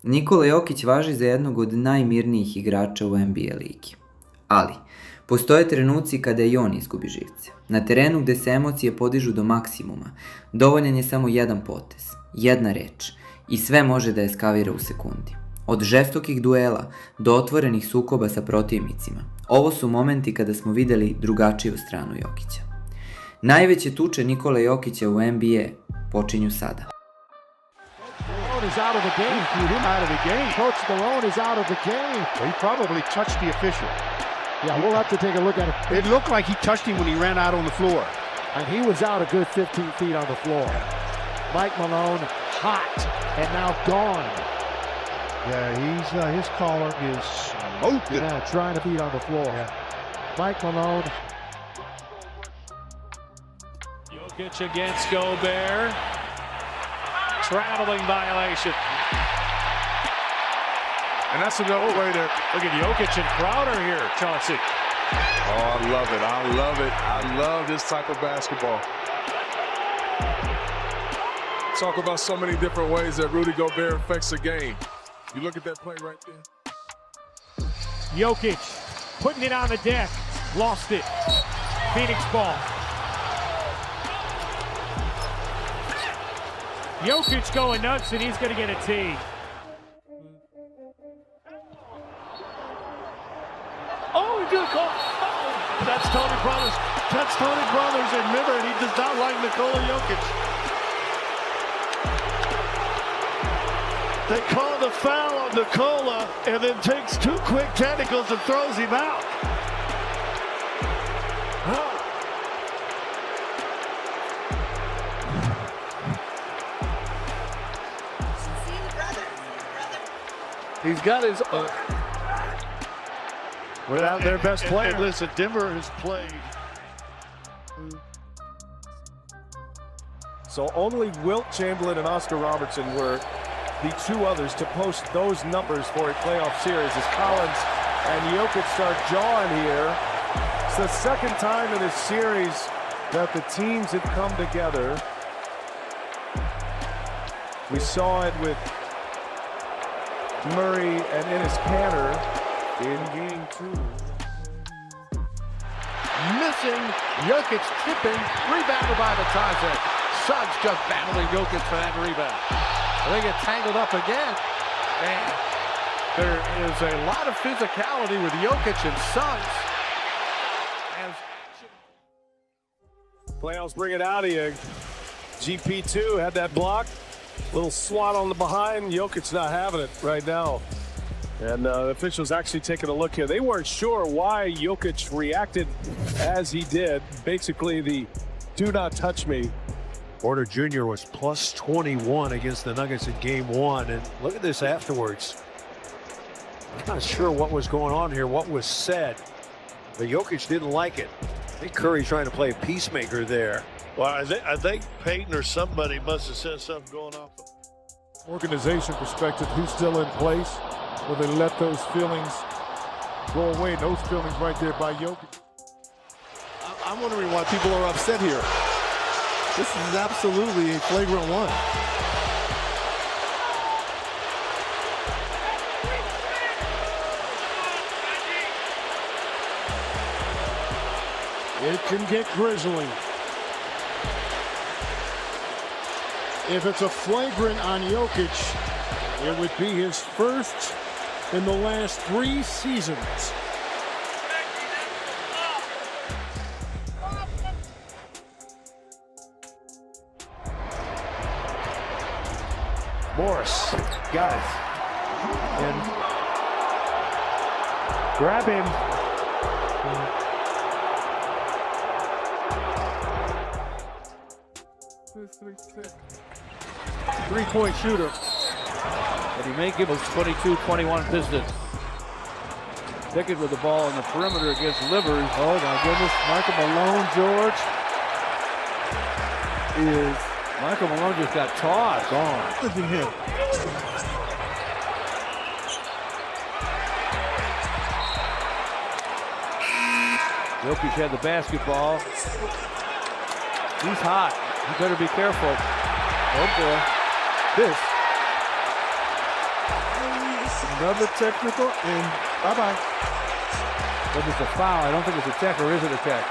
Nikola Jokić važi za jednog od najmirnijih igrača u NBA ligi. Ali, postoje trenuci kada i on izgubi živce. Na terenu gde se emocije podižu do maksimuma, dovoljan je samo jedan potez, jedna reč i sve može da eskavira u sekundi. Od žestokih duela do otvorenih sukoba sa protivnicima, ovo su momenti kada smo videli drugačiju stranu Jokića. Najveće tuče Nikola Jokića u NBA počinju sada. Is out of the game. Him out of the game. Coach Malone is out of the game. He probably touched the official. Yeah, we'll have to take a look at it. It looked like he touched him when he ran out on the floor. And he was out a good 15 feet on the floor. Mike Malone hot and now gone. Yeah, his collar is smoking. Yeah, trying to beat on the floor. Yeah. Mike Malone. Jokić against Gobert. Traveling violation. And that's another way to look at Jokić and Crowder here, Chauncey. Oh, I love it. I love it. I love this type of basketball. Talk about so many different ways that Rudy Gobert affects the game. You look at that play right there. Jokić putting it on the deck. Lost it. Phoenix ball. Jokić going nuts, and he's going to get a tee. Oh, he did call. Oh, that's Tony Brothers. That's Tony Brothers. And remember, he does not like Nikola Jokić. They call the foul on Nikola, and then takes two quick tentacles and throws him out. Oh. He's got his without their best player. Listen, Denver has played. So only Wilt Chamberlain and Oscar Robertson were the two others to post those numbers for a playoff series as Collins and Jokić start jawing here. It's the second time in this series that the teams have come together. We saw it with Murray and Enes Kanter in game 2. Missing. Jokić tripping. Rebounded by the Tajek. Suggs just battling Jokić for that rebound. They get tangled up again. And there is a lot of physicality with Jokić and Suggs. Playoffs bring it out of you. GP2 had that block. Little swat on the behind. Jokić not having it right now. And the officials actually taking a look here. They weren't sure why Jokić reacted as he did. Basically the do not touch me. Porter Jr. was plus 21 against the Nuggets in game 1. And look at this afterwards. I'm not sure what was going on here, what was said. But Jokić didn't like it. I think Curry's trying to play peacemaker there. Well, I think Peyton or somebody must have said something going on. Organization perspective, who's still in place? Will they let those feelings go away? Those feelings right there by Jokić. I'm wondering why people are upset here. This is absolutely a flagrant one. It can get grisly. If it's a flagrant on Jokić, it would be his first in the last 3 seasons. Morris got it. And grab him. Three-point shooter. But he may give us 22-21 Pistons. Pickett with the ball on the perimeter against Livers. Oh my goodness, Michael Malone just got tossed. Gone. Look at him. Jokić had the basketball. He's hot. You better be careful. Oh boy. This. Another technical, and bye-bye. But it's a foul. I don't think it's a tech, or is it a tech?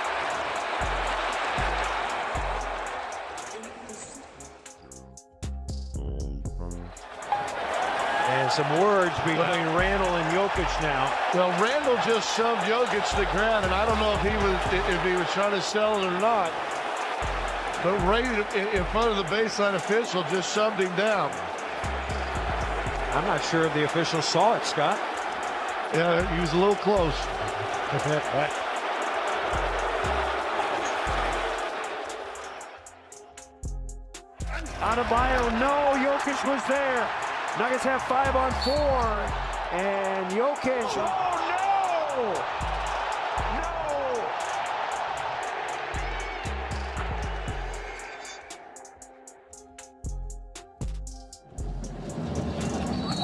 And some words between Randall and Jokić now. Well, Randall just shoved Jokić to the ground, and I don't know if he was trying to sell it or not. But right in front of the baseline official just shoved him down. I'm not sure if the official saw it, Scott. Yeah, he was a little close. Anomalija, no, Jokić was there. Nuggets have 5 on 4. And Jokić, oh no!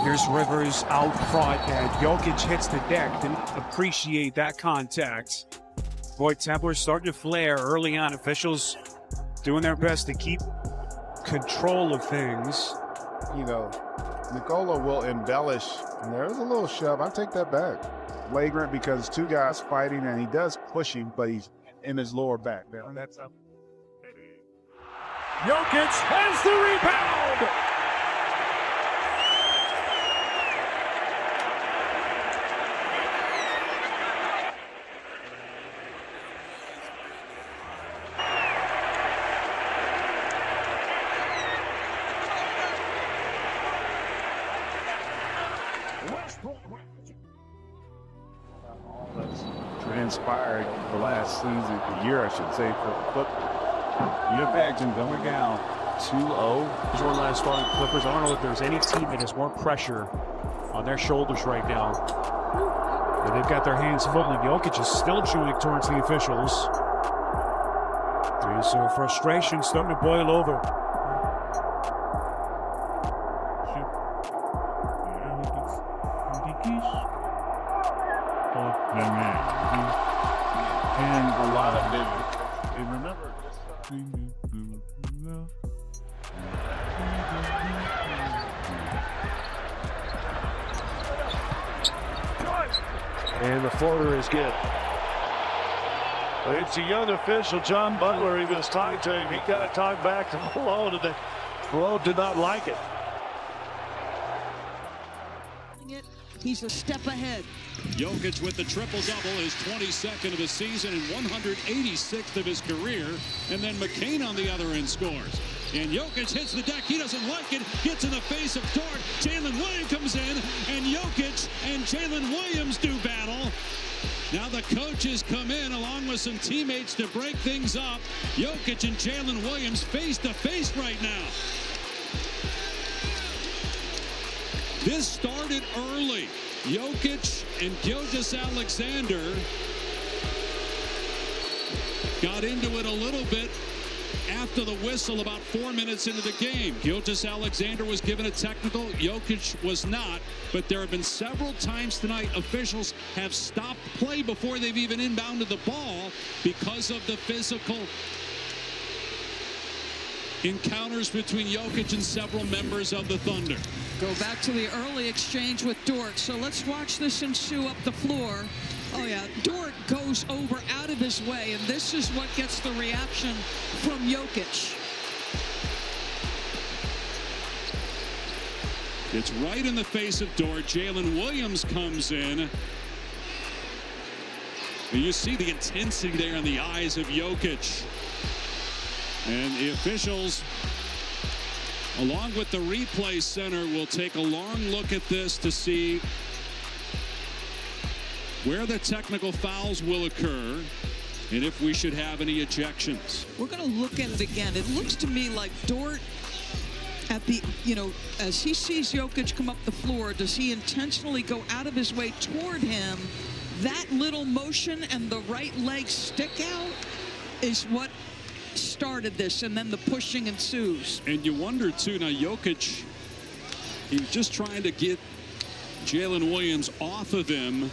Here's Rivers out front, and Jokić hits the deck. Didn't appreciate that contact. Boy, Templar's starting to flare early on. Officials doing their best to keep control of things. You know, Nikola will embellish, and there's a little shove. I take that back. Flagrant because two guys fighting, and he does push him, but he's in his lower back. That's up. Jokić has the rebound! Transpired the last season, the year I should say, for football. You imagine going down 2-0. Here's one last thought on the Clippers. I don't know if there's any team that has more pressure on their shoulders right now. And they've got their hands full, and Jokić is still chewing towards the officials. There's frustration starting to boil over. And a lot of them. And remember, And the floater is good. It's a young official, John Butler. He was talking to him. He got to talk back to Malone, and Malone did not like it. He's a step ahead. Jokić with the triple-double, his 22nd of the season and 186th of his career. And then McCain on the other end scores. And Jokić hits the deck. He doesn't like it. Gets in the face of Dort. Jalen Williams comes in, and Jokić and Jalen Williams do battle. Now the coaches come in along with some teammates to break things up. Jokić and Jalen Williams face to face right now. This started early. Jokić and Gilgeous-Alexander got into it a little bit after the whistle about 4 minutes into the game. Gilgeous-Alexander was given a technical. Jokić was not. But there have been several times tonight officials have stopped play before they've even inbounded the ball because of the physical encounters between Jokić and several members of the Thunder. Go back to the early exchange with Dort. So let's watch this ensue up the floor. Oh yeah, Dort goes over out of his way, and this is what gets the reaction from Jokić. It's right in the face of Dort. Jalen Williams comes in. And you see the intensity there in the eyes of Jokić. And the officials, along with the replay center, will take a long look at this to see where the technical fouls will occur and if we should have any ejections. We're going to look at it again. It looks to me like Dort, at the, as he sees Jokić come up the floor, does he intentionally go out of his way toward him? That little motion and the right leg stick out is what started this, and then the pushing ensues. And you wonder too, now Jokić, he's just trying to get Jalen Williams off of him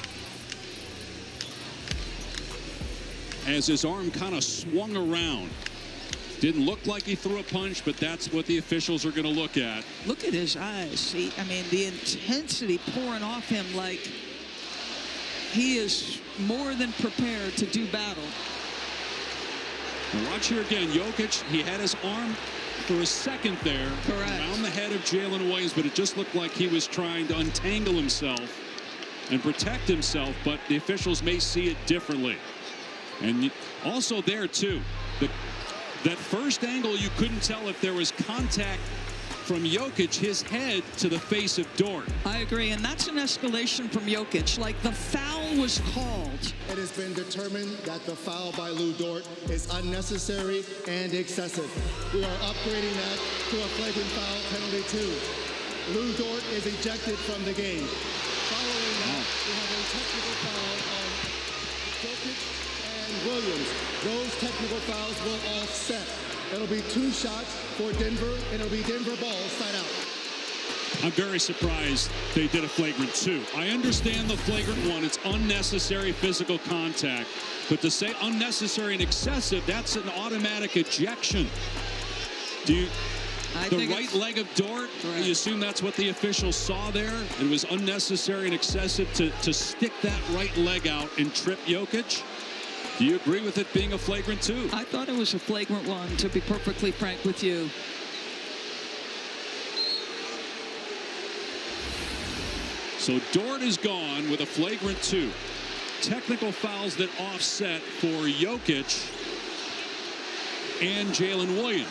as his arm kind of swung around. Didn't look like he threw a punch, but that's what the officials are going to look at. Look at his eyes. I mean, the intensity pouring off him like he is more than prepared to do battle. Now watch here again. Jokić, he had his arm for a second there around the head of Jalen Williams, but it just looked like he was trying to untangle himself and protect himself, but the officials may see it differently. And also there, too, that first angle, you couldn't tell if there was contact from Jokić, his head to the face of Dort. I agree, and that's an escalation from Jokić. Like, the foul was called. It has been determined that the foul by Lou Dort is unnecessary and excessive. We are upgrading that to a flagrant foul penalty 2. Lou Dort is ejected from the game. Following that, we have a technical foul on Jokić and Williams. Those technical fouls will offset. It'll be 2 shots for Denver, and it'll be Denver ball side out. I'm very surprised they did a flagrant 2. I understand the flagrant 1. It's unnecessary physical contact. But to say unnecessary and excessive, that's an automatic ejection. The right leg of Dort, you assume that's what the officials saw there? It was unnecessary and excessive to stick that right leg out and trip Jokić? Do you agree with it being a flagrant 2? I thought it was a flagrant 1, to be perfectly frank with you. So Dort is gone with a flagrant 2. Technical fouls that offset for Jokić and Jalen Williams.